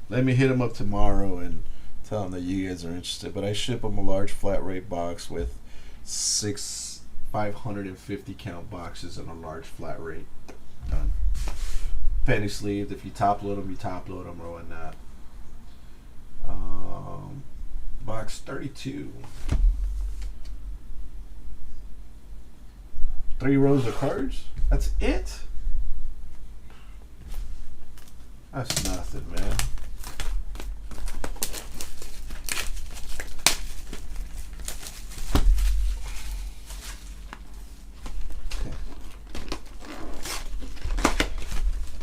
Let me hit him up tomorrow and tell him that you guys are interested. But I ship him a large flat rate box with 550 count boxes and a large flat rate. Done. Penny sleeved. If you top load them, you top load them or whatnot. Box 32. 3 rows of cards. That's it. That's nothing, man.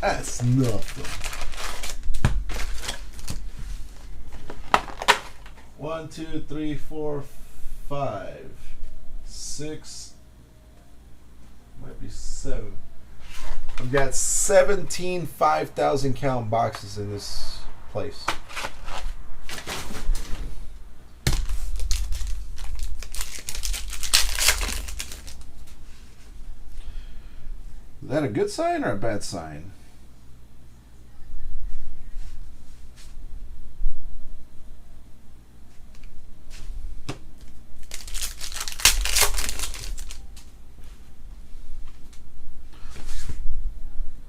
That's nothing. 1, 2, 3, 4, 5, 6. Might be 7. I've got 17 5,000 count boxes in this place. Is that a good sign or a bad sign?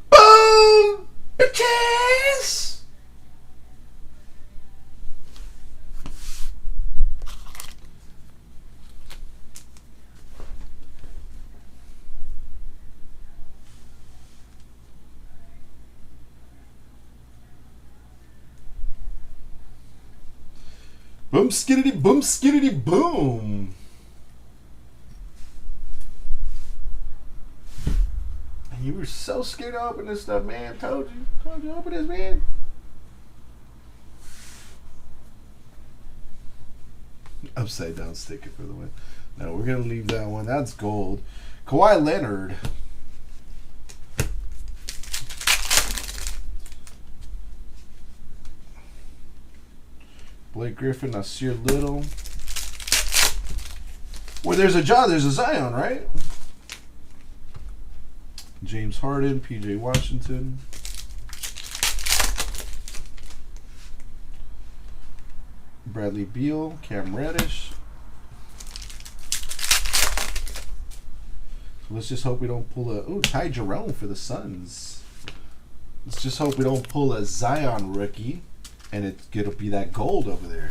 Boom! Bitches! Boom skiddity boom. You were so scared to open this stuff, man. Told you to open this, man. Upside down sticker for the win. No, we're gonna leave that one. That's gold. Kawhi Leonard. Blake Griffin, Nasir Little. Where there's a John, there's a Zion, right? James Harden, PJ Washington. Bradley Beal, Cam Reddish. So let's just hope we don't pull a... Ooh, Ty Jerome for the Suns. Let's just hope we don't pull a Zion rookie. And it'll be that gold over there.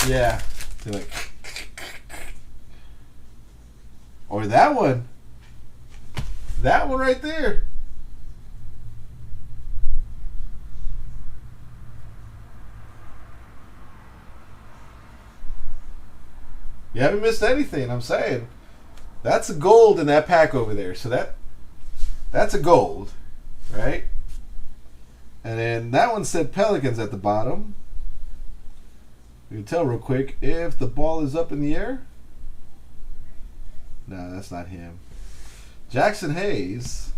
Yeah. They're like... Or that one. That one right there. You haven't missed anything, I'm saying. That's a gold in that pack over there. So that's a gold, right? And then that one said Pelicans at the bottom. You can tell real quick if the ball is up in the air. No, that's not him. Jackson Hayes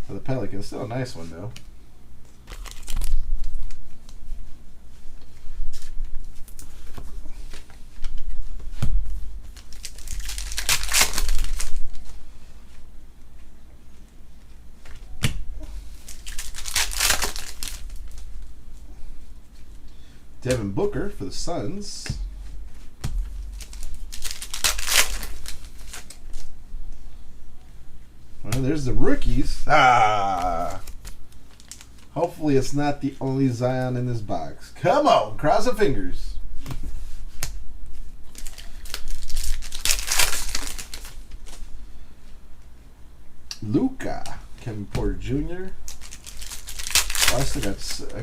for the Pelicans. Still a nice one, though. Devin Booker for the Suns. Well, there's the rookies. Hopefully it's not the only Zion in this box. Come on, cross the fingers. Luka, Kevin Porter Jr. I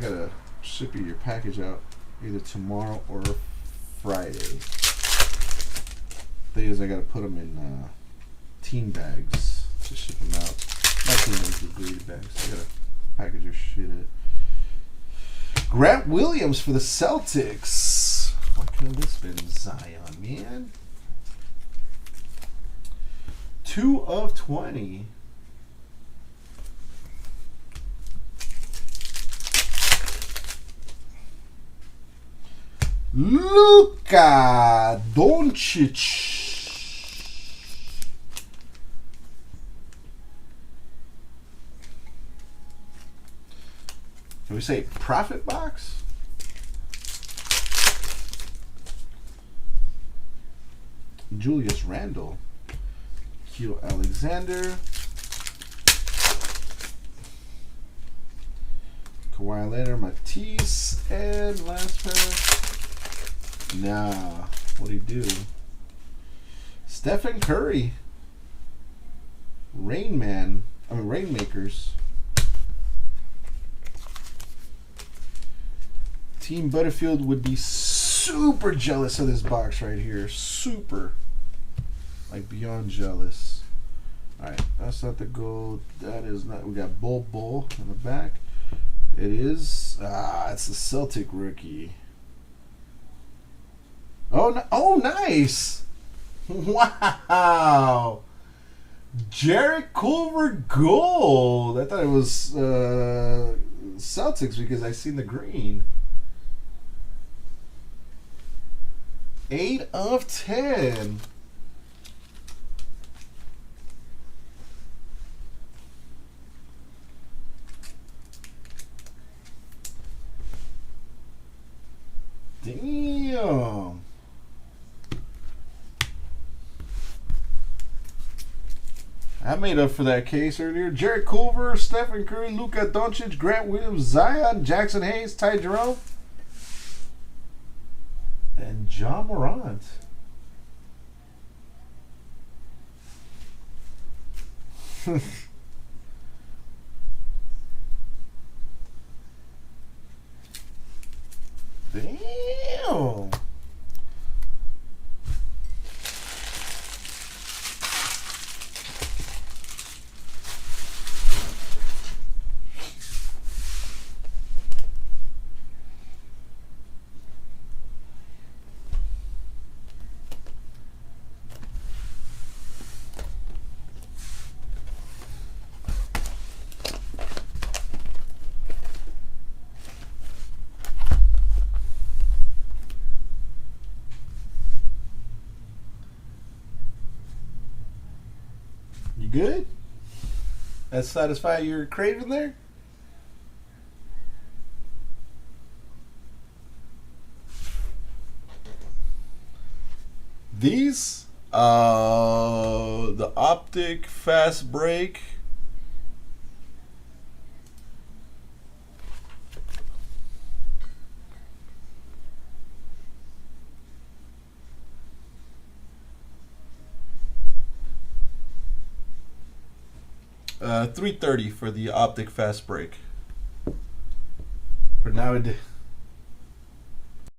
gotta ship you your package out either tomorrow or Friday. Thing is, I gotta put them in team bags to ship them out. Not team bags, but bleed bags. I gotta package your shit in. Grant Williams for the Celtics. What could this been? Zion, man. 2/20. Luka Doncic. Can we say profit box? Julius Randle, Keel Alexander, Kawhi Leonard, Matisse, and last pair. Nah, what'd he do? Stephen Curry, Rainmakers. Team Butterfield would be super jealous of this box right here. Super. Like beyond jealous. Alright, that's not the gold. That is not. We got Bull in the back. It is. It's a Celtic rookie. Oh, nice. Wow. Jarrett Culver gold. I thought it was Celtics because I seen the green. 8 of 10. Damn. I made up for that case earlier. Jarrett Culver, Stephen Curry, Luka Doncic, Grant Williams, Zion, Jackson Hayes, Ty Jerome, and Ja Morant. Damn. You good? That satisfy your craving there? These, the Optic Fast Break. $330 for the Optic Fast Break. For nowadays.